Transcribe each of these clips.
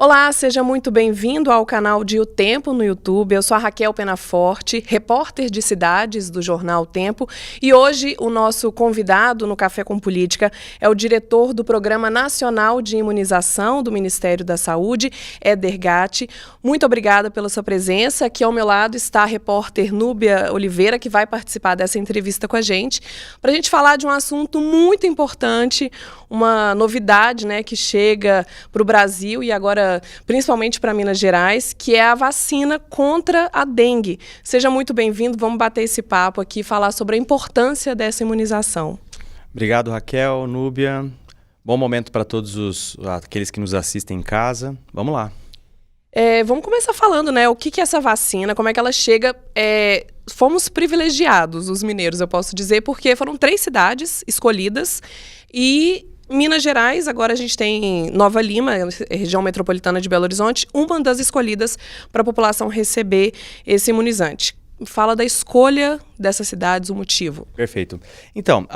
Olá, seja muito bem-vindo ao canal de O Tempo no YouTube. Eu sou a Raquel Penaforte, repórter de cidades do jornal O Tempo, e hoje o nosso convidado no Café com Política é o diretor do Programa Nacional de Imunização do Ministério da Saúde, Éder Gatti. Muito obrigada pela sua presença. Aqui ao meu lado está a repórter Núbia Oliveira, que vai participar dessa entrevista com a gente, para a gente falar de um assunto muito importante, uma novidade, né, que chega para o Brasil e agora principalmente para Minas Gerais, que é a vacina contra a dengue. Seja muito bem-vindo, vamos bater esse papo aqui e falar sobre a importância dessa imunização. Obrigado, Raquel, Núbia. Bom momento para todos aqueles que nos assistem em casa. Vamos lá. Vamos começar falando, né, o que é essa vacina, como é que ela chega. Fomos privilegiados, os mineiros, eu posso dizer, porque foram 3 cidades escolhidas e Minas Gerais, agora a gente tem Nova Lima, região metropolitana de Belo Horizonte, uma das escolhidas para a população receber esse imunizante. Fala da escolha dessas cidades, o motivo. Perfeito. Então,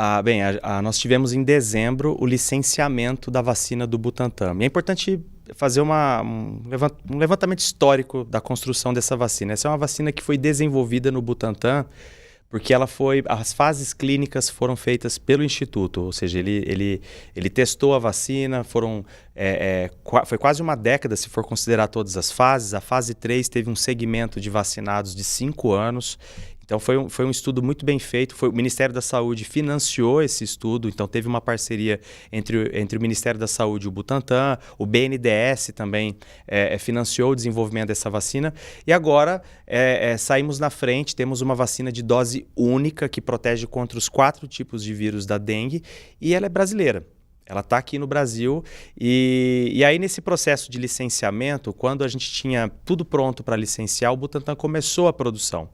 nós tivemos em dezembro o licenciamento da vacina do Butantan. E é importante fazer um levantamento histórico da construção dessa vacina. Essa é uma vacina que foi desenvolvida no Butantan porque as fases clínicas foram feitas pelo Instituto, ou seja, ele testou a vacina, foi quase uma década se for considerar todas as fases. A fase 3 teve um segmento de vacinados de 5 anos, então foi um estudo muito bem feito. O Ministério da Saúde financiou esse estudo, então teve uma parceria entre o Ministério da Saúde e o Butantan, o BNDES também financiou o desenvolvimento dessa vacina, e agora saímos na frente, temos uma vacina de dose única que protege contra os 4 tipos de vírus da dengue, e ela é brasileira. Ela está aqui no Brasil e aí nesse processo de licenciamento, quando a gente tinha tudo pronto para licenciar, o Butantan começou a produção.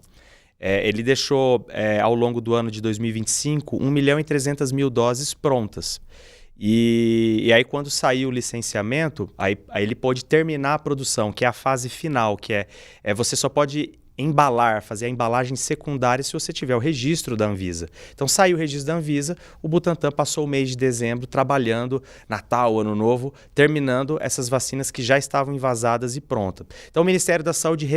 Ele deixou, ao longo do ano de 2025, 1.300.000 doses prontas. E aí, quando saiu o licenciamento, aí ele pôde terminar a produção, que é a fase final, que você só pode fazer a embalagem secundária se você tiver o registro da Anvisa. Então saiu o registro da Anvisa, o Butantan passou o mês de dezembro trabalhando, Natal, Ano Novo, terminando essas vacinas que já estavam envasadas e prontas. Então o Ministério da Saúde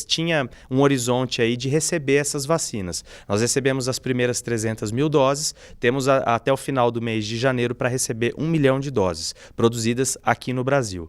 tinha um horizonte aí de receber essas vacinas. Nós recebemos as primeiras 300.000 doses, temos até o final do mês de janeiro para receber 1 milhão de doses produzidas aqui no Brasil.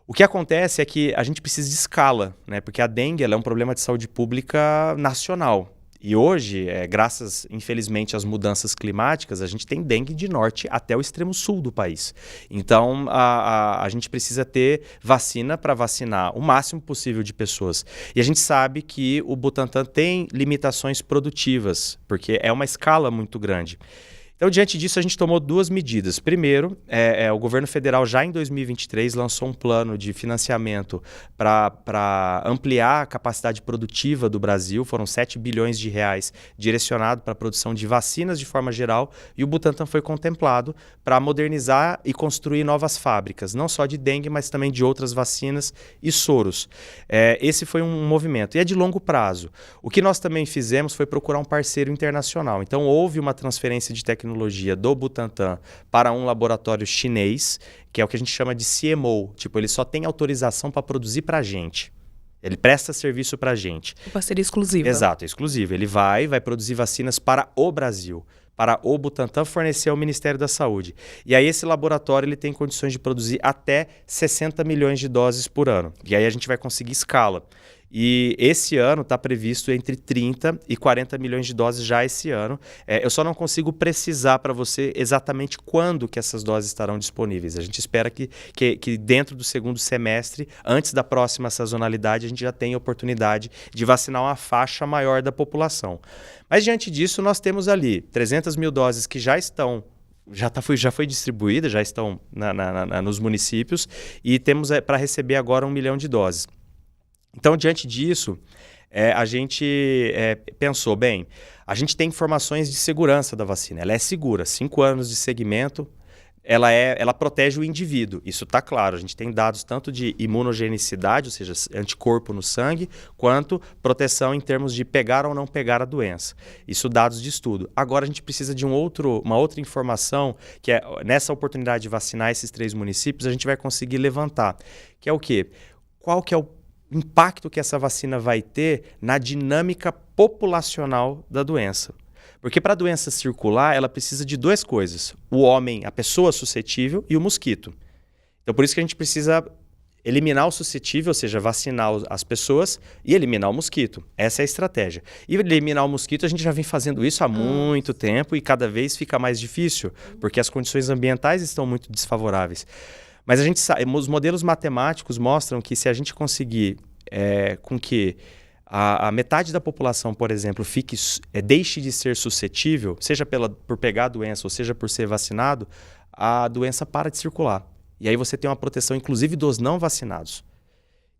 O que acontece é que a gente precisa de escala, né? Porque a dengue ela é um problema de saúde pública nacional. E hoje, graças, infelizmente, às mudanças climáticas, a gente tem dengue de norte até o extremo sul do país. Então, a gente precisa ter vacina para vacinar o máximo possível de pessoas. E a gente sabe que o Butantan tem limitações produtivas, porque é uma escala muito grande. Então, diante disso, a gente tomou 2 medidas. Primeiro, o governo federal já em 2023 lançou um plano de financiamento para ampliar a capacidade produtiva do Brasil. Foram 7 bilhões de reais direcionados para a produção de vacinas de forma geral, e o Butantan foi contemplado para modernizar e construir novas fábricas, não só de dengue, mas também de outras vacinas e soros. Esse foi um movimento, e é de longo prazo. O que nós também fizemos foi procurar um parceiro internacional. Então, houve uma transferência de tecnologia do Butantan para um laboratório chinês, que é o que a gente chama de CMO. Tipo, ele só tem autorização para produzir para a gente. Ele presta serviço para a gente. Parceria exclusiva. Exato, é exclusivo. Ele vai produzir vacinas para o Brasil, para o Butantan fornecer ao Ministério da Saúde. E aí esse laboratório ele tem condições de produzir até 60 milhões de doses por ano. E aí a gente vai conseguir escala. E esse ano está previsto entre 30 e 40 milhões de doses já esse ano. Eu só não consigo precisar para você exatamente quando que essas doses estarão disponíveis. A gente espera que dentro do segundo semestre, antes da próxima sazonalidade, a gente já tenha oportunidade de vacinar uma faixa maior da população. Mas diante disso, nós temos ali 300.000 doses que já estão já foi distribuída, já estão nos municípios, e temos para receber agora 1 milhão de doses. Então, diante disso, a gente pensou, a gente tem informações de segurança da vacina, ela é segura, 5 anos de segmento, ela protege o indivíduo. Isso está claro. A gente tem dados tanto de imunogenicidade, ou seja, anticorpo no sangue, quanto proteção em termos de pegar ou não pegar a doença. Isso dados de estudo. Agora a gente precisa de uma outra informação, que é nessa oportunidade de vacinar esses 3 municípios, a gente vai conseguir levantar, que é o quê? Qual que é o impacto que essa vacina vai ter na dinâmica populacional da doença? Porque para a doença circular, ela precisa de 2 coisas. O homem, a pessoa suscetível, e o mosquito. Então, por isso que a gente precisa eliminar o suscetível, ou seja, vacinar as pessoas e eliminar o mosquito. Essa é a estratégia. E eliminar o mosquito, a gente já vem fazendo isso há muito tempo e cada vez fica mais difícil, porque as condições ambientais estão muito desfavoráveis. Mas a gente sabe, os modelos matemáticos mostram que se a gente conseguir com que a metade da população, por exemplo, deixe de ser suscetível, seja por pegar a doença ou seja por ser vacinado, a doença para de circular. E aí você tem uma proteção, inclusive, dos não vacinados.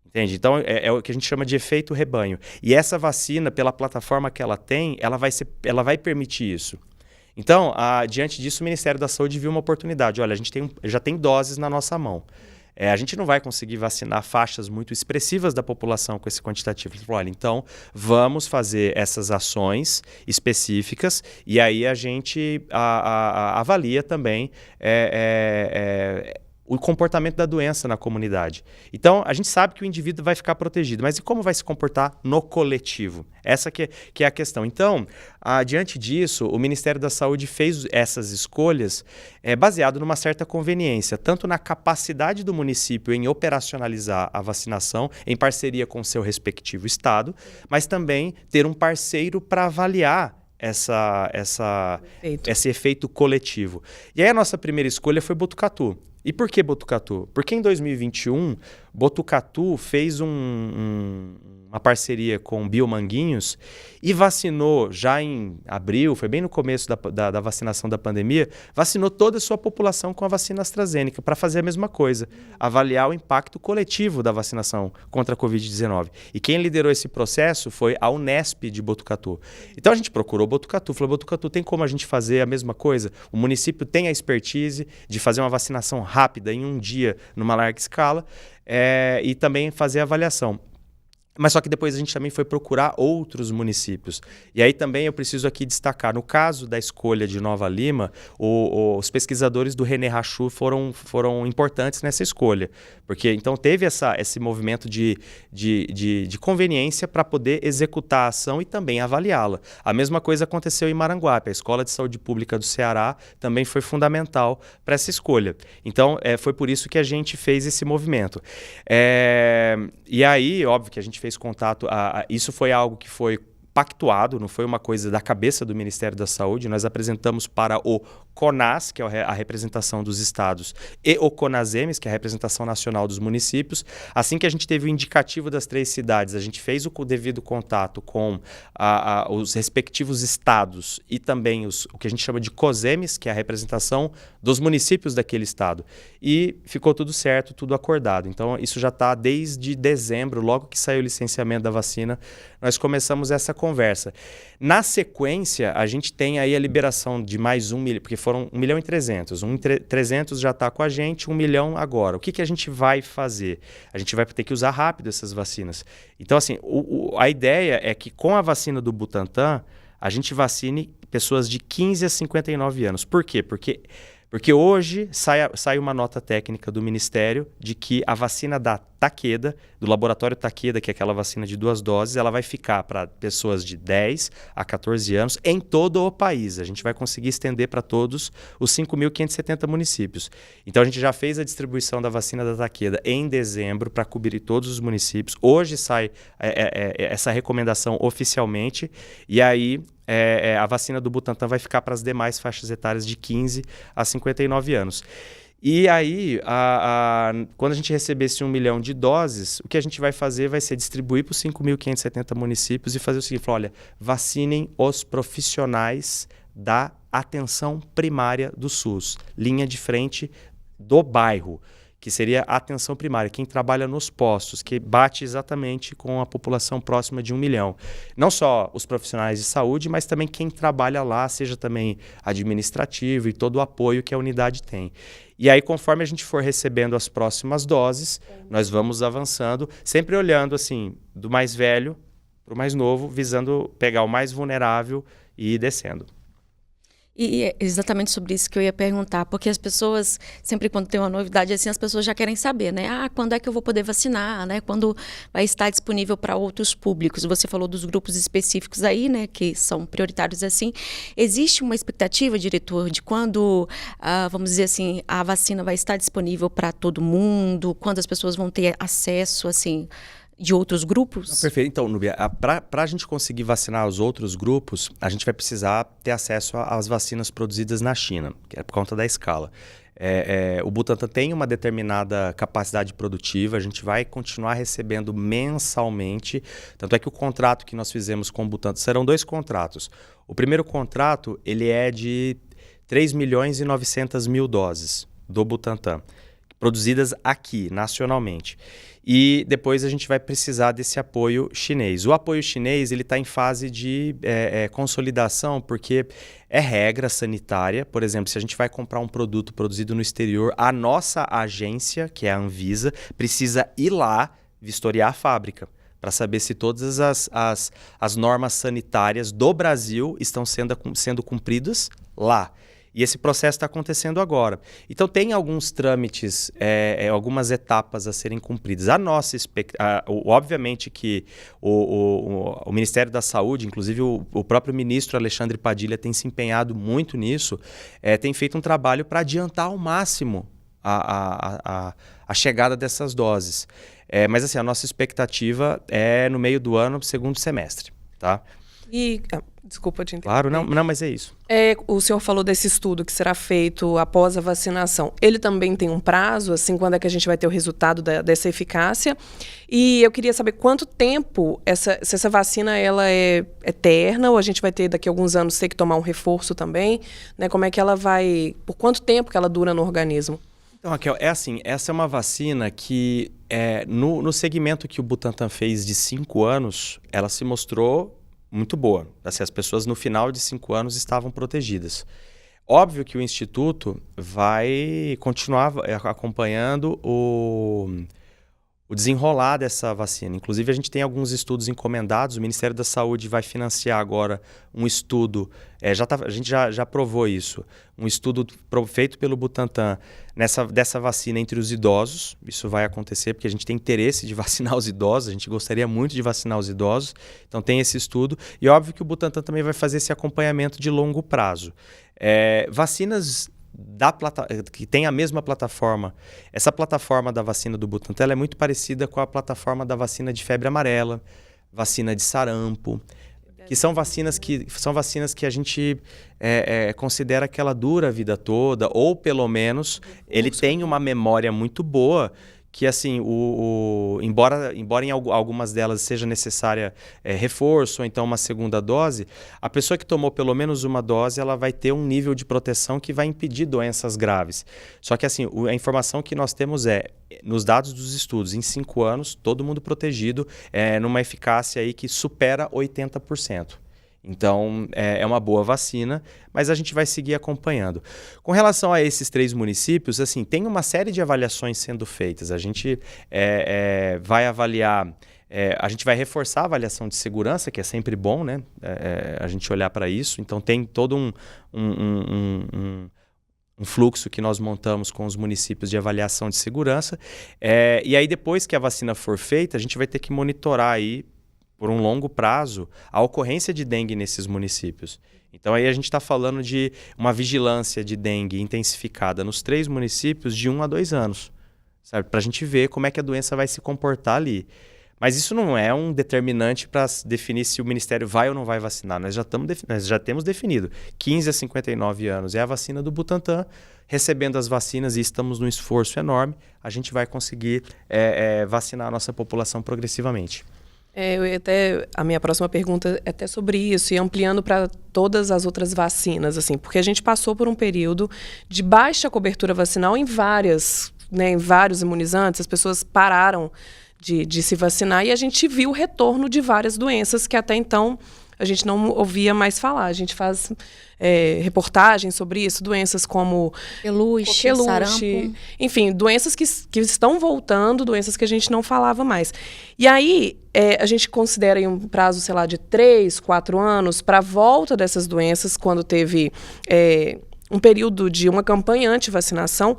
Entende? Então, é o que a gente chama de efeito rebanho. E essa vacina, pela plataforma que ela tem, ela vai permitir isso. Então, diante disso, o Ministério da Saúde viu uma oportunidade. Olha, a gente já tem doses na nossa mão. A gente não vai conseguir vacinar faixas muito expressivas da população com esse quantitativo. Ele falou, olha, então vamos fazer essas ações específicas e aí a gente avalia também o comportamento da doença na comunidade. Então, a gente sabe que o indivíduo vai ficar protegido, mas e como vai se comportar no coletivo? Essa que é a questão. Então, diante disso, o Ministério da Saúde fez essas escolhas baseado numa certa conveniência, tanto na capacidade do município em operacionalizar a vacinação, em parceria com o seu respectivo estado, mas também ter um parceiro para avaliar esse efeito coletivo. E aí a nossa primeira escolha foi Botucatu. E por que Botucatu? Porque em 2021, Botucatu fez uma parceria com Biomanguinhos e vacinou já em abril, foi bem no começo da vacinação da pandemia, vacinou toda a sua população com a vacina AstraZeneca para fazer a mesma coisa, avaliar o impacto coletivo da vacinação contra a Covid-19. E quem liderou esse processo foi a Unesp de Botucatu. Então a gente procurou Botucatu, falou, Botucatu, tem como a gente fazer a mesma coisa? O município tem a expertise de fazer uma vacinação rápida em um dia, numa larga escala, e também fazer a avaliação. Mas só que depois a gente também foi procurar outros municípios. E aí também eu preciso aqui destacar, no caso da escolha de Nova Lima, os pesquisadores do René Rachou foram importantes nessa escolha. Porque então teve esse movimento de conveniência para poder executar a ação e também avaliá-la. A mesma coisa aconteceu em Maranguape. A Escola de Saúde Pública do Ceará também foi fundamental para essa escolha. Então foi por isso que a gente fez esse movimento. E aí, óbvio que a gente fez contato, isso foi algo que foi pactuado, não foi uma coisa da cabeça do Ministério da Saúde. Nós apresentamos para o CONAS, que é a representação dos estados, e o CONASEMES, que é a representação nacional dos municípios. Assim que a gente teve o indicativo das 3 cidades, a gente fez o devido contato com os respectivos estados e também o que a gente chama de COSEMES, que é a representação dos municípios daquele estado. E ficou tudo certo, tudo acordado. Então, isso já está desde dezembro, logo que saiu o licenciamento da vacina, nós começamos essa conversa. Na sequência, a gente tem aí a liberação de mais 1 milhão, porque foram 1.300.000. 1.300.000 já está com a gente, 1 milhão agora. O que a gente vai fazer? A gente vai ter que usar rápido essas vacinas. Então, assim, a ideia é que com a vacina do Butantan, a gente vacine pessoas de 15 a 59 anos. Por quê? Porque hoje sai uma nota técnica do Ministério de que a vacina da Takeda, do laboratório Takeda, que é aquela vacina de 2 doses, ela vai ficar para pessoas de 10 a 14 anos em todo o país. A gente vai conseguir estender para todos os 5.570 municípios. Então a gente já fez a distribuição da vacina da Takeda em dezembro para cobrir todos os municípios. Hoje sai essa recomendação oficialmente e aí a vacina do Butantan vai ficar para as demais faixas etárias de 15 a 59 anos. E aí, quando a gente receber esse 1 milhão de doses, o que a gente vai fazer vai ser distribuir para os 5.570 municípios e fazer o seguinte, falar, olha, vacinem os profissionais da atenção primária do SUS, linha de frente do bairro. que seria a atenção primária, quem trabalha nos postos, que bate exatamente com a população próxima de 1 milhão. Não só os profissionais de saúde, mas também quem trabalha lá, seja também administrativo e todo o apoio que a unidade tem. E aí, conforme a gente for recebendo as próximas doses, nós vamos avançando, sempre olhando assim, do mais velho para o mais novo, visando pegar o mais vulnerável e ir descendo. E é exatamente sobre isso que eu ia perguntar, porque as pessoas, sempre quando tem uma novidade assim, as pessoas já querem saber, né? Quando é que eu vou poder vacinar, né? Quando vai estar disponível para outros públicos? Você falou dos grupos específicos aí, né? Que são prioritários assim. Existe uma expectativa, diretor, de quando, vamos dizer assim, a vacina vai estar disponível para todo mundo? Quando as pessoas vão ter acesso, assim, de outros grupos? Perfeito. Então, Núbia, para a gente conseguir vacinar os outros grupos, a gente vai precisar ter acesso às vacinas produzidas na China, que é por conta da escala. O Butantan tem uma determinada capacidade produtiva, a gente vai continuar recebendo mensalmente, tanto é que o contrato que nós fizemos com o Butantan, serão 2 contratos. O primeiro contrato, ele é de 3.900.000 doses do Butantan, produzidas aqui, nacionalmente. E depois a gente vai precisar desse apoio chinês. O apoio chinês ele está em fase de consolidação, porque é regra sanitária. Por exemplo, se a gente vai comprar um produto produzido no exterior, a nossa agência, que é a Anvisa, precisa ir lá vistoriar a fábrica para saber se todas as normas sanitárias do Brasil estão sendo cumpridas lá. E esse processo está acontecendo agora. Então, tem alguns trâmites, algumas etapas a serem cumpridas. Obviamente que o Ministério da Saúde, inclusive o próprio ministro Alexandre Padilha tem se empenhado muito nisso, tem feito um trabalho para adiantar ao máximo a chegada dessas doses. Mas assim, a nossa expectativa é no meio do ano, segundo semestre, tá? Desculpa te interromper. Claro, não, mas é isso. O senhor falou desse estudo que será feito após a vacinação. Ele também tem um prazo, assim, quando é que a gente vai ter o resultado dessa eficácia? E eu queria saber quanto tempo, se essa vacina ela é eterna, ou a gente vai ter daqui a alguns anos ter que tomar um reforço também, né? Como é que ela vai, por quanto tempo que ela dura no organismo? Então, Raquel, essa é uma vacina que, no segmento que o Butantan fez de 5 anos, ela se mostrou muito boa. Assim, as pessoas no final de 5 anos estavam protegidas. Óbvio que o Instituto vai continuar acompanhando o desenrolar dessa vacina. Inclusive, a gente tem alguns estudos encomendados. O Ministério da Saúde vai financiar agora um estudo, a gente já provou isso, um estudo feito pelo Butantan dessa vacina entre os idosos. Isso vai acontecer porque a gente tem interesse de vacinar os idosos, a gente gostaria muito de vacinar os idosos, então tem esse estudo. E óbvio que o Butantan também vai fazer esse acompanhamento de longo prazo. Vacinas que tem a mesma plataforma. Essa plataforma da vacina do Butantan é muito parecida com a plataforma da vacina de febre amarela, vacina de sarampo, que são vacinas que a gente considera que ela dura a vida toda, ou pelo menos ele tem uma memória muito boa, que assim, embora em algumas delas seja necessária reforço ou então uma segunda dose, a pessoa que tomou pelo menos uma dose, ela vai ter um nível de proteção que vai impedir doenças graves. Só que assim, a informação que nós temos nos dados dos estudos, em 5 anos, todo mundo protegido, numa eficácia aí que supera 80%. Então, é uma boa vacina, mas a gente vai seguir acompanhando. Com relação a esses 3 municípios, assim, tem uma série de avaliações sendo feitas. A gente vai avaliar, a gente vai reforçar a avaliação de segurança, que é sempre bom, né? A gente olhar para isso. Então, tem todo um fluxo que nós montamos com os municípios de avaliação de segurança. E aí, depois que a vacina for feita, a gente vai ter que monitorar aí, por um longo prazo, a ocorrência de dengue nesses municípios. Então, aí a gente está falando de uma vigilância de dengue intensificada nos 3 municípios de 1 a 2 anos, sabe? Para a gente ver como é que a doença vai se comportar ali. Mas isso não é um determinante para definir se o Ministério vai ou não vai vacinar. Nós já temos definido. 15 a 59 anos é a vacina do Butantan. Recebendo as vacinas, e estamos num esforço enorme, a gente vai conseguir vacinar a nossa população progressivamente. A minha próxima pergunta é até sobre isso, e ampliando para todas as outras vacinas, assim, porque a gente passou por um período de baixa cobertura vacinal em várias né, em vários imunizantes, as pessoas pararam de se vacinar e a gente viu o retorno de várias doenças que até então a gente não ouvia mais falar. A gente faz reportagens sobre isso, doenças como coqueluche, sarampo. Enfim, doenças que estão voltando, doenças que a gente não falava mais. E aí, a gente considera em um prazo, sei lá, de 3, 4 anos para a volta dessas doenças, quando teve um período de uma campanha anti-vacinação.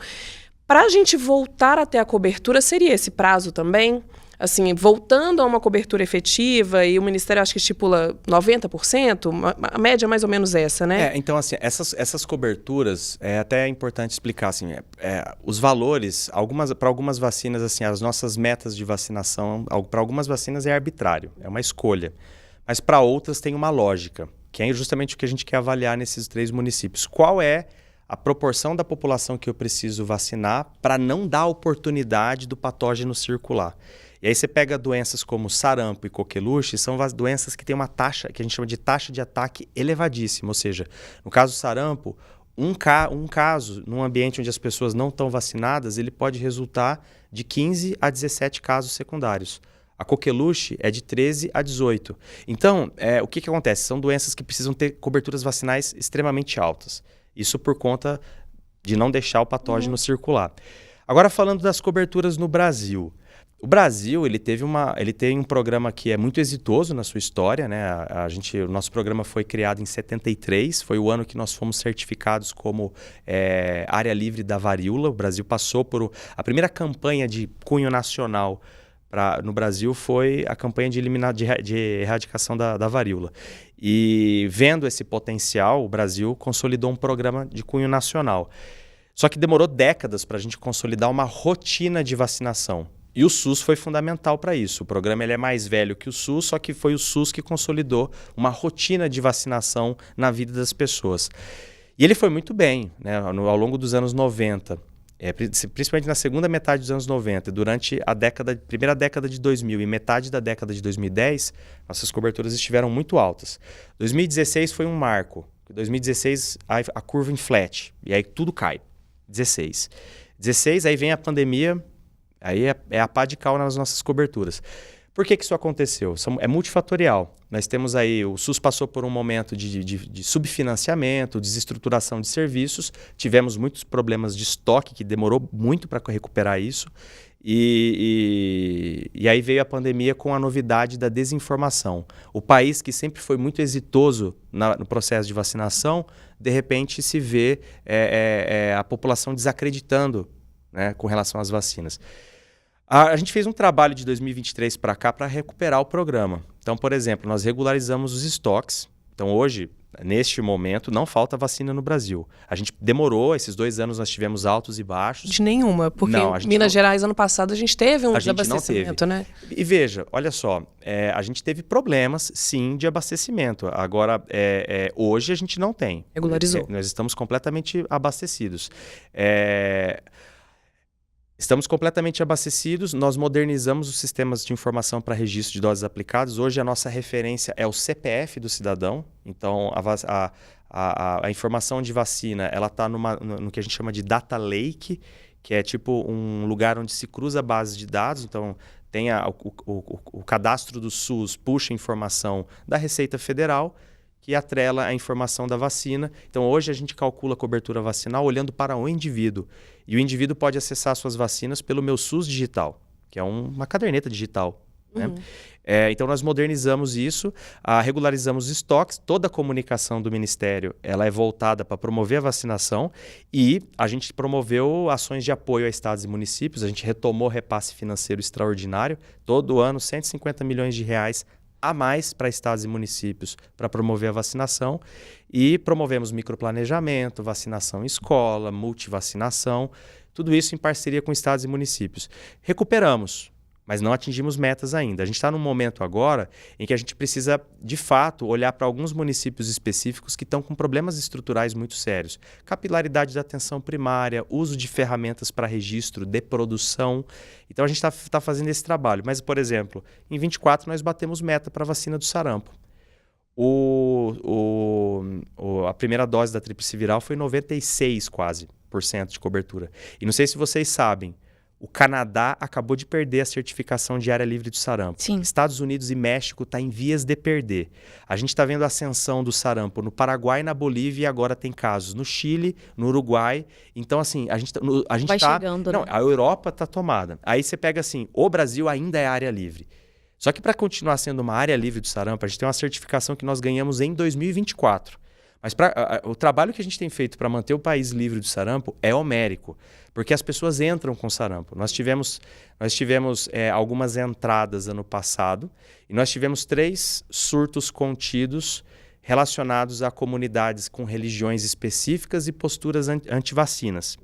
Para a gente voltar até a cobertura, seria esse prazo também? Assim, voltando a uma cobertura efetiva, e o Ministério acho que estipula 90%, a média é mais ou menos essa, né? Então, assim, essas coberturas, é até importante explicar, assim, os valores, para algumas vacinas, assim, as nossas metas de vacinação, para algumas vacinas é arbitrário, é uma escolha, mas para outras tem uma lógica, que é justamente o que a gente quer avaliar nesses 3 municípios. Qual é a proporção da população que eu preciso vacinar para não dar oportunidade do patógeno circular? E aí você pega doenças como sarampo e coqueluche, são doenças que têm uma taxa, que a gente chama de taxa de ataque elevadíssima. Ou seja, no caso do sarampo, um caso num ambiente onde as pessoas não estão vacinadas, ele pode resultar de 15 a 17 casos secundários. A coqueluche é de 13 a 18. Então, o que acontece? São doenças que precisam ter coberturas vacinais extremamente altas. Isso por conta de não deixar o patógeno circular. Agora, falando das coberturas no Brasil. O Brasil, ele tem um programa que é muito exitoso na sua história, né? O nosso programa foi criado em 73, foi o ano que nós fomos certificados como área livre da varíola. O Brasil passou por... A primeira campanha de cunho nacional no Brasil foi a campanha de erradicação da varíola. E vendo esse potencial, o Brasil consolidou um programa de cunho nacional. Só que demorou décadas para a gente consolidar uma rotina de vacinação. E o SUS foi fundamental para isso. O programa ele é mais velho que o SUS, só que foi o SUS que consolidou uma rotina de vacinação na vida das pessoas. E ele foi muito bem, né? Ao longo dos anos 90, principalmente na segunda metade dos anos 90, durante a primeira década de 2000 e metade da década de 2010, nossas coberturas estiveram muito altas. 2016 foi um marco. Em 2016 a curva inflete, e aí tudo cai. 16, aí vem a pandemia. Aí é a pá de cal nas nossas coberturas. Por que isso aconteceu? É multifatorial. Nós temos aí, o SUS passou por um momento de subfinanciamento, desestruturação de serviços, tivemos muitos problemas de estoque, que demorou muito para recuperar isso, e aí veio a pandemia com a novidade da desinformação. O país que sempre foi muito exitoso no processo de vacinação, de repente se vê a população desacreditando, né, com relação às vacinas. A gente fez um trabalho de 2023 para cá para recuperar o programa. Então, por exemplo, nós regularizamos os estoques. Então, hoje, neste momento, não falta vacina no Brasil. A gente demorou, esses 2 anos nós tivemos altos e baixos. De nenhuma, porque em Minas Gerais, ano passado, a gente teve um desabastecimento, né? E veja, olha só, a gente teve problemas, sim, de abastecimento. Agora, hoje a gente não tem. Regularizou. Nós estamos completamente abastecidos. Estamos completamente abastecidos, nós modernizamos os sistemas de informação para registro de doses aplicadas. Hoje a nossa referência é o CPF do cidadão. Então a informação de vacina ela está no que a gente chama de data lake, que é tipo um lugar onde se cruza bases de dados. Então tem o cadastro do SUS, puxa informação da Receita Federal, que atrela a informação da vacina. Então, hoje a gente calcula a cobertura vacinal olhando para o indivíduo. E o indivíduo pode acessar suas vacinas pelo Meu SUS Digital, que é uma caderneta digital. Né? Então, nós modernizamos isso, regularizamos os estoques, toda a comunicação do Ministério ela é voltada para promover a vacinação e a gente promoveu ações de apoio a estados e municípios, a gente retomou repasse financeiro extraordinário, todo ano R$150 milhões a mais para estados e municípios para promover a vacinação e promovemos microplanejamento, vacinação em escola, multivacinação, tudo isso em parceria com estados e municípios. Recuperamos, mas não atingimos metas ainda. A gente está num momento agora em que a gente precisa, de fato, olhar para alguns municípios específicos que estão com problemas estruturais muito sérios. Capilaridade da atenção primária, uso de ferramentas para registro de produção. Então, a gente está fazendo esse trabalho. Mas, por exemplo, em 24 nós batemos meta para a vacina do sarampo. A primeira dose da tríplice viral foi 96 quase por cento de cobertura. E não sei se vocês sabem, o Canadá acabou de perder a certificação de área livre do sarampo. Sim. Estados Unidos e México estão em vias de perder. A gente está vendo a ascensão do sarampo no Paraguai e na Bolívia, e agora tem casos no Chile, no Uruguai. Então, assim, a gente Vai tá... chegando, Não, né? a Europa está tomada. Aí você pega assim, o Brasil ainda é área livre. Só que para continuar sendo uma área livre do sarampo, a gente tem uma certificação que nós ganhamos em 2024. Mas o trabalho que a gente tem feito para manter o país livre do sarampo é homérico, porque as pessoas entram com sarampo. Nós tivemos algumas entradas ano passado e nós tivemos 3 surtos contidos relacionados a comunidades com religiões específicas e posturas antivacinas,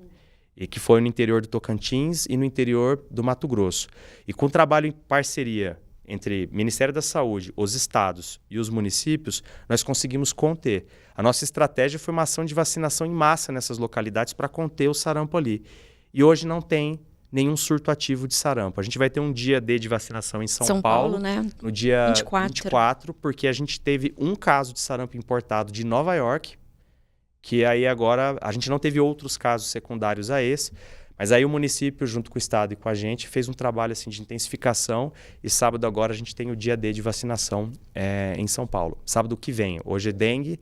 e que foi no interior do Tocantins e no interior do Mato Grosso. E com trabalho em parceria entre Ministério da Saúde, os estados e os municípios, nós conseguimos conter. A nossa estratégia foi uma ação de vacinação em massa nessas localidades para conter o sarampo ali. E hoje não tem nenhum surto ativo de sarampo. A gente vai ter um dia D de vacinação em São Paulo, né? no dia 24. 24, porque a gente teve um caso de sarampo importado de Nova York, que aí agora a gente não teve outros casos secundários a esse. Mas aí o município, junto com o estado e com a gente, fez um trabalho assim, de intensificação e sábado agora a gente tem o dia D de vacinação em São Paulo. Sábado que vem. Hoje é dengue,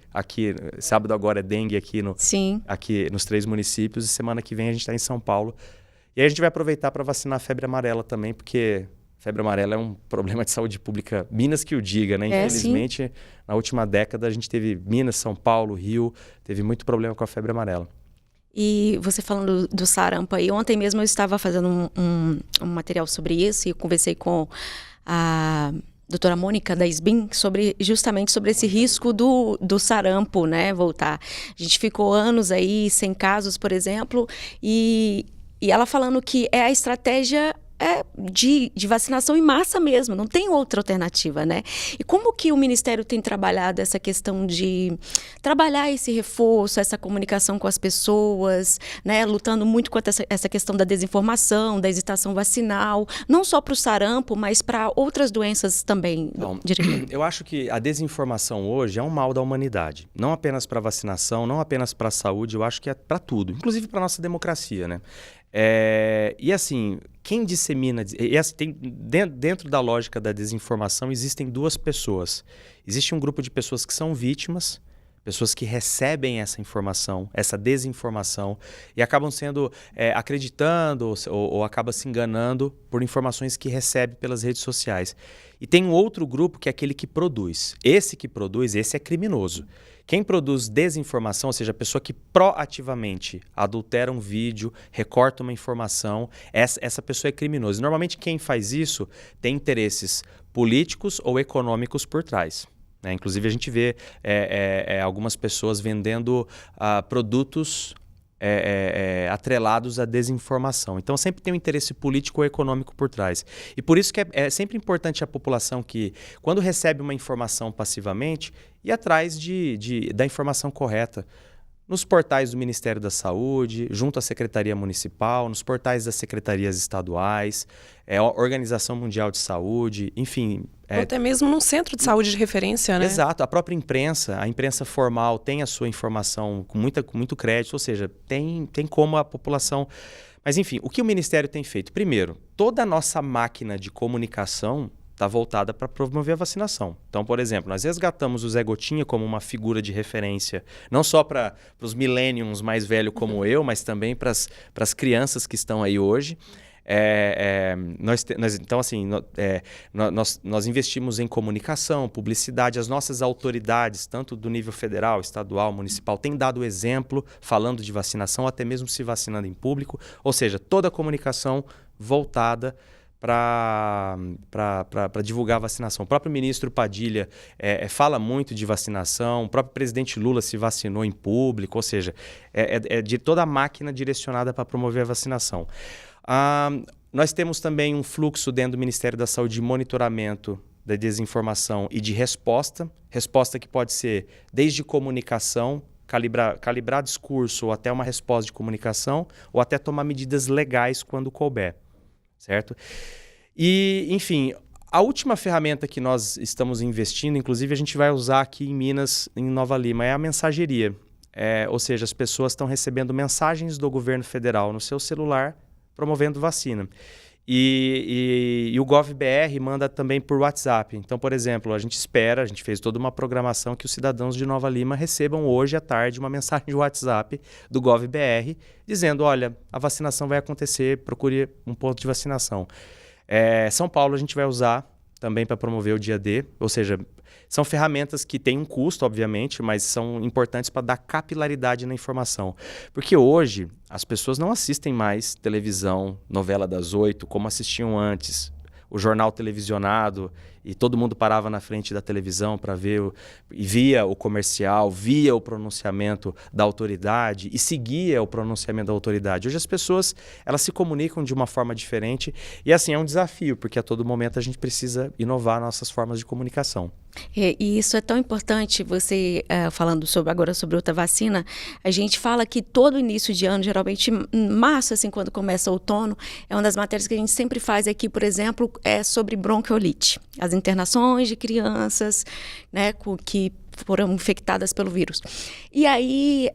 sábado agora é dengue aqui nos 3 municípios e semana que vem a gente está em São Paulo. E aí a gente vai aproveitar para vacinar a febre amarela também, porque febre amarela é um problema de saúde pública, Minas que o diga, né? Infelizmente, na última década a gente teve Minas, São Paulo, Rio, teve muito problema com a febre amarela. E você falando do sarampo aí, ontem mesmo eu estava fazendo um material sobre isso e eu conversei com a doutora Mônica da SBIM justamente sobre esse risco do sarampo, né, voltar. A gente ficou anos aí sem casos, por exemplo, e ela falando que é a estratégia de vacinação em massa mesmo, não tem outra alternativa, né? E como que o Ministério tem trabalhado essa questão de trabalhar esse reforço, essa comunicação com as pessoas, né? Lutando muito contra essa questão da desinformação, da hesitação vacinal, não só para o sarampo, mas para outras doenças também. Bom, eu acho que a desinformação hoje é um mal da humanidade, não apenas para vacinação, não apenas para a saúde, eu acho que é para tudo, inclusive para a nossa democracia, né? E assim, quem dissemina... dentro da lógica da desinformação, existem 2 pessoas. Existe um grupo de pessoas que são vítimas, pessoas que recebem essa informação, essa desinformação, e acabam sendo acreditando ou acabam se enganando por informações que recebe pelas redes sociais. E tem um outro grupo que é aquele que produz. Esse é criminoso. Quem produz desinformação, ou seja, a pessoa que proativamente adultera um vídeo, recorta uma informação, essa pessoa é criminosa. Normalmente quem faz isso tem interesses políticos ou econômicos por trás. Né? Inclusive a gente vê algumas pessoas vendendo produtos atrelados à desinformação. Então sempre tem um interesse político ou econômico por trás. E por isso que é sempre importante a população que, quando recebe uma informação passivamente, ir atrás da informação correta. Nos portais do Ministério da Saúde, junto à Secretaria Municipal, nos portais das secretarias estaduais, a Organização Mundial de Saúde, enfim... Ou até mesmo num centro de saúde de referência, né? Exato. A própria imprensa, a imprensa formal tem a sua informação com muito crédito, ou seja, tem como a população... Mas, enfim, o que o Ministério tem feito? Primeiro, toda a nossa máquina de comunicação está voltada para promover a vacinação. Então, por exemplo, nós resgatamos o Zé Gotinha como uma figura de referência, não só para os millennials mais velhos como eu, mas também para as crianças que estão aí hoje. Então, assim, nós investimos em comunicação, publicidade. As nossas autoridades, tanto do nível federal, estadual, municipal, têm dado exemplo falando de vacinação, até mesmo se vacinando em público. Ou seja, toda a comunicação voltada para divulgar a vacinação. O próprio ministro Padilha fala muito de vacinação, o próprio presidente Lula se vacinou em público, ou seja, de toda a máquina direcionada para promover a vacinação. Nós temos também um fluxo dentro do Ministério da Saúde de monitoramento da desinformação e de resposta que pode ser desde comunicação, calibrar discurso ou até uma resposta de comunicação, ou até tomar medidas legais quando couber. Certo? E, enfim, A última ferramenta que nós estamos investindo, inclusive a gente vai usar aqui em Minas, em Nova Lima, é a mensageria. Ou seja, as pessoas estão recebendo mensagens do governo federal no seu celular promovendo vacina. E o GovBR manda também por WhatsApp. Então, por exemplo, a gente fez toda uma programação que os cidadãos de Nova Lima recebam hoje à tarde uma mensagem de WhatsApp do GovBR dizendo, olha, a vacinação vai acontecer, procure um ponto de vacinação. São Paulo a gente vai usar também para promover o dia D, ou seja, são ferramentas que têm um custo, obviamente, mas são importantes para dar capilaridade na informação. Porque hoje as pessoas não assistem mais televisão, novela das 8, como assistiam antes. O jornal televisionado e todo mundo parava na frente da televisão para ver, e via o comercial, via o pronunciamento da autoridade e seguia o pronunciamento da autoridade. Hoje as pessoas elas se comunicam de uma forma diferente e assim é um desafio, porque a todo momento a gente precisa inovar nossas formas de comunicação. E isso é tão importante, você falando agora sobre outra vacina, a gente fala que todo início de ano, geralmente em março, assim, quando começa o outono, é uma das matérias que a gente sempre faz aqui, por exemplo, é sobre bronquiolite, as internações de crianças, né, que foram infectadas pelo vírus. E aí,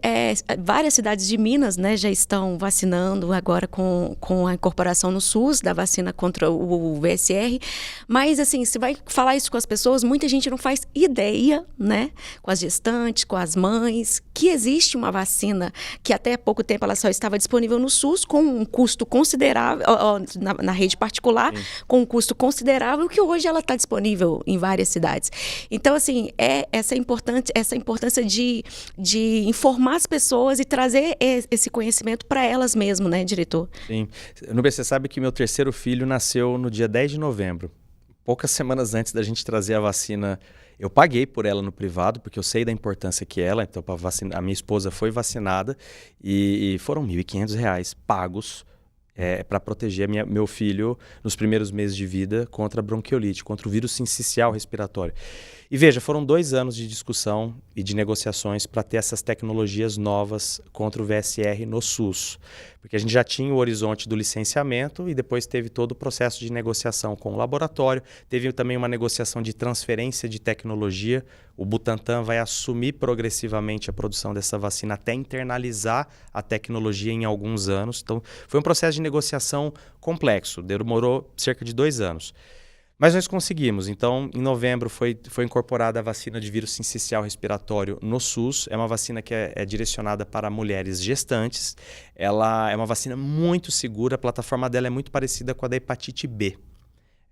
várias cidades de Minas, né, já estão vacinando agora com a incorporação no SUS da vacina contra o VSR. Mas, assim, se vai falar isso com as pessoas, muita gente não faz ideia, né, com as gestantes, com as mães, que existe uma vacina que até há pouco tempo ela só estava disponível no SUS com um custo considerável, na rede particular, sim, com um custo considerável, que hoje ela está disponível em várias cidades. Então, assim, essa importância de informar as pessoas e trazer esse conhecimento para elas mesmas, né, diretor? Sim. Nubia, você sabe que meu terceiro filho nasceu no dia 10 de novembro. Poucas semanas antes da gente trazer a vacina, eu paguei por ela no privado, porque eu sei da importância que ela, então a minha esposa foi vacinada e foram R$ 1.500 pagos para proteger meu filho nos primeiros meses de vida contra a bronquiolite, contra o vírus sincicial respiratório. E veja, foram 2 anos de discussão e de negociações para ter essas tecnologias novas contra o VSR no SUS. Porque a gente já tinha o horizonte do licenciamento e depois teve todo o processo de negociação com o laboratório. Teve também uma negociação de transferência de tecnologia. O Butantan vai assumir progressivamente a produção dessa vacina até internalizar a tecnologia em alguns anos. Então, foi um processo de negociação complexo, demorou cerca de 2 anos. Mas nós conseguimos. Então, em novembro foi incorporada a vacina de vírus sincicial respiratório no SUS. É uma vacina que é direcionada para mulheres gestantes. Ela é uma vacina muito segura. A plataforma dela é muito parecida com a da hepatite B.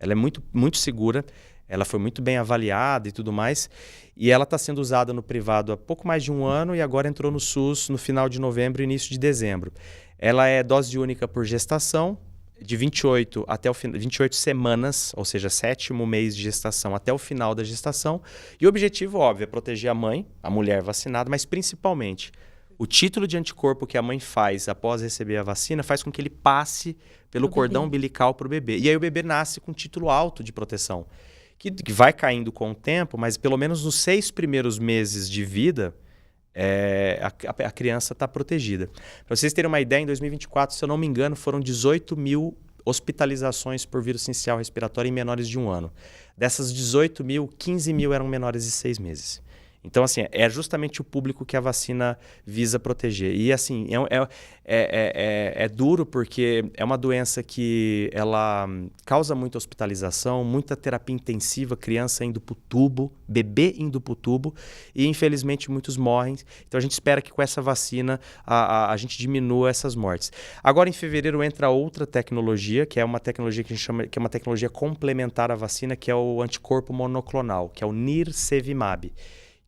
Ela é muito, muito segura. Ela foi muito bem avaliada e tudo mais. E ela está sendo usada no privado há pouco mais de 1 ano e agora entrou no SUS no final de novembro e início de dezembro. Ela é dose única por gestação, de 28 semanas, ou seja, 7º mês de gestação até o final da gestação. E o objetivo, óbvio, é proteger a mãe, a mulher vacinada, mas principalmente o título de anticorpo que a mãe faz após receber a vacina faz com que ele passe pelo cordão umbilical para o bebê. E aí o bebê nasce com um título alto de proteção, que vai caindo com o tempo, mas pelo menos nos 6 primeiros meses de vida, a criança está protegida. Para vocês terem uma ideia, em 2024, se eu não me engano, foram 18 mil hospitalizações por vírus sincicial respiratório em menores de 1 ano. Dessas 18 mil, 15 mil eram menores de 6 meses. Então, assim, é justamente o público que a vacina visa proteger. E, assim, é duro porque é uma doença que ela causa muita hospitalização, muita terapia intensiva, criança indo para o tubo, bebê indo para o tubo, e, infelizmente, muitos morrem. Então, a gente espera que com essa vacina a gente diminua essas mortes. Agora, em fevereiro, entra outra tecnologia, que é uma tecnologia que a gente chama, que é uma tecnologia complementar à vacina, que é o anticorpo monoclonal, que é o Nirsevimab.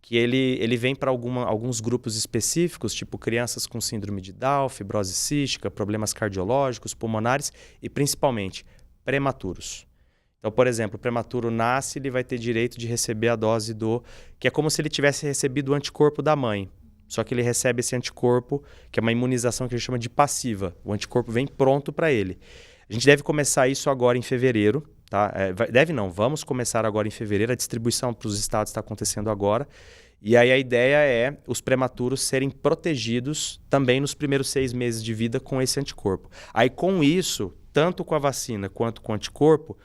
Que ele vem para alguns grupos específicos, tipo crianças com síndrome de Down, fibrose cística, problemas cardiológicos, pulmonares e, principalmente, prematuros. Então, por exemplo, o prematuro nasce, ele vai ter direito de receber a dose que é como se ele tivesse recebido o anticorpo da mãe. Só que ele recebe esse anticorpo, que é uma imunização que a gente chama de passiva. O anticorpo vem pronto para ele. A gente deve começar isso agora em fevereiro. Tá? Vamos começar agora em fevereiro, a distribuição para os estados está acontecendo agora, e aí a ideia é os prematuros serem protegidos também nos primeiros 6 meses de vida com esse anticorpo. Aí com isso, tanto com a vacina quanto com o anticorpo,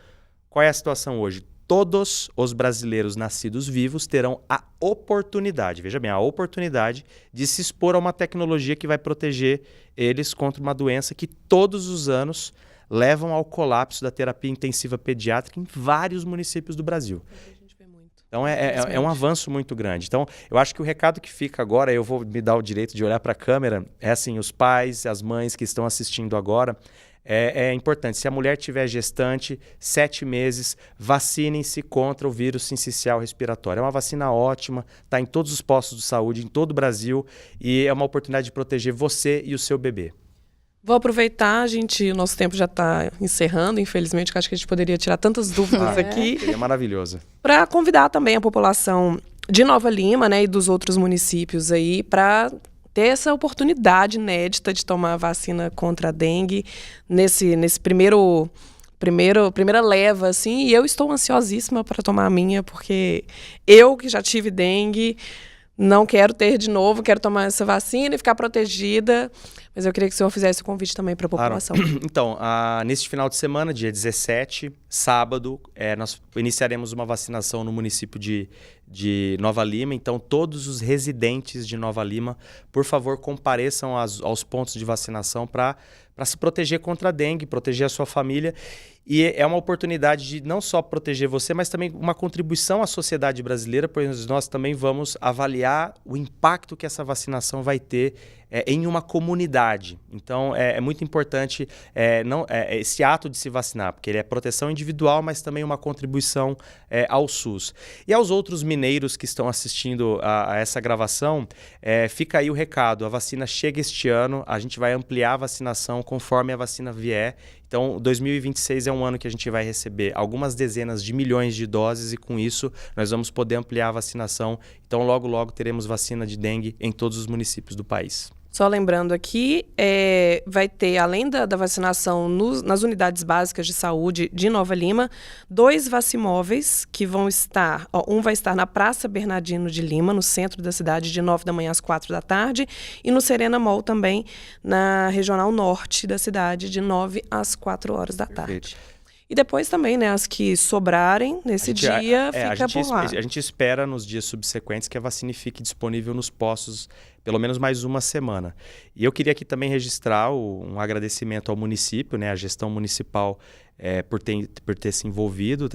Qual é a situação hoje? Todos os brasileiros nascidos vivos terão a oportunidade, veja bem, a oportunidade de se expor a uma tecnologia que vai proteger eles contra uma doença que todos os anos levam ao colapso da terapia intensiva pediátrica em vários municípios do Brasil. Então é um avanço muito grande. Então eu acho que o recado que fica agora, eu vou me dar o direito de olhar para a câmera, é assim, os pais, as mães que estão assistindo agora, é importante. Se a mulher tiver gestante, 7 meses, vacinem-se contra o vírus sincicial respiratório. É uma vacina ótima, está em todos os postos de saúde, em todo o Brasil, e é uma oportunidade de proteger você e o seu bebê. Vou aproveitar, o nosso tempo já está encerrando, infelizmente, que acho que a gente poderia tirar tantas dúvidas aqui. Seria maravilhoso. Para convidar também a população de Nova Lima, né, e dos outros municípios aí, para ter essa oportunidade inédita de tomar a vacina contra a dengue nesse primeira leva, assim, e eu estou ansiosíssima para tomar a minha, porque eu que já tive dengue, não quero ter de novo, quero tomar essa vacina e ficar protegida, mas eu queria que o senhor fizesse o convite também para a população. Claro. Então, neste final de semana, dia 17, sábado, nós iniciaremos uma vacinação no município de Nova Lima. Então, todos os residentes de Nova Lima, por favor, compareçam aos pontos de vacinação para se proteger contra a dengue, proteger a sua família. E é uma oportunidade de não só proteger você, mas também uma contribuição à sociedade brasileira, pois nós também vamos avaliar o impacto que essa vacinação vai ter em uma comunidade. Então, é muito importante esse ato de se vacinar, porque ele é proteção individual, mas também uma contribuição ao SUS. E aos outros mineiros que estão assistindo a essa gravação, fica aí o recado, a vacina chega este ano, a gente vai ampliar a vacinação conforme a vacina vier. Então, 2026 é um ano que a gente vai receber algumas dezenas de milhões de doses e com isso nós vamos poder ampliar a vacinação. Então, logo, logo teremos vacina de dengue em todos os municípios do país. Só lembrando aqui, vai ter, além da vacinação nas unidades básicas de saúde de Nova Lima, 2 vacimóveis que vão estar, um vai estar na Praça Bernardino de Lima, no centro da cidade, de 9 da manhã às 4 da tarde, e no Serena Mall também, na Regional Norte da cidade, de 9 às 4 horas da tarde. Perfeito. E depois também, né, as que sobrarem nesse dia, fica por lá. A gente espera nos dias subsequentes que a vacina fique disponível nos postos pelo menos mais uma semana. E eu queria aqui também registrar um agradecimento ao município, né, à gestão municipal por ter se envolvido.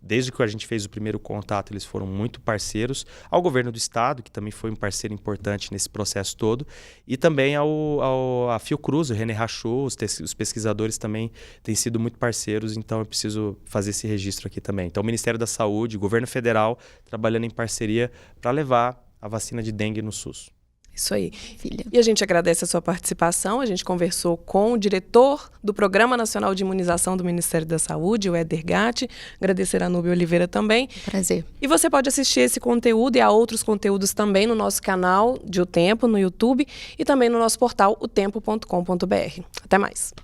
Desde que a gente fez o primeiro contato, eles foram muito parceiros. Ao governo do estado, que também foi um parceiro importante nesse processo todo. E também à Fiocruz, o René Rachou, os pesquisadores também têm sido muito parceiros. Então, eu preciso fazer esse registro aqui também. Então, o Ministério da Saúde, o governo federal, trabalhando em parceria para levar a vacina de dengue no SUS. Isso aí. Filha. E a gente agradece a sua participação. A gente conversou com o diretor do Programa Nacional de Imunização do Ministério da Saúde, o Éder Gatti. Agradecer a Núbia Oliveira também. Prazer. E você pode assistir esse conteúdo e a outros conteúdos também no nosso canal de O Tempo, no YouTube, e também no nosso portal otempo.com.br. Até mais.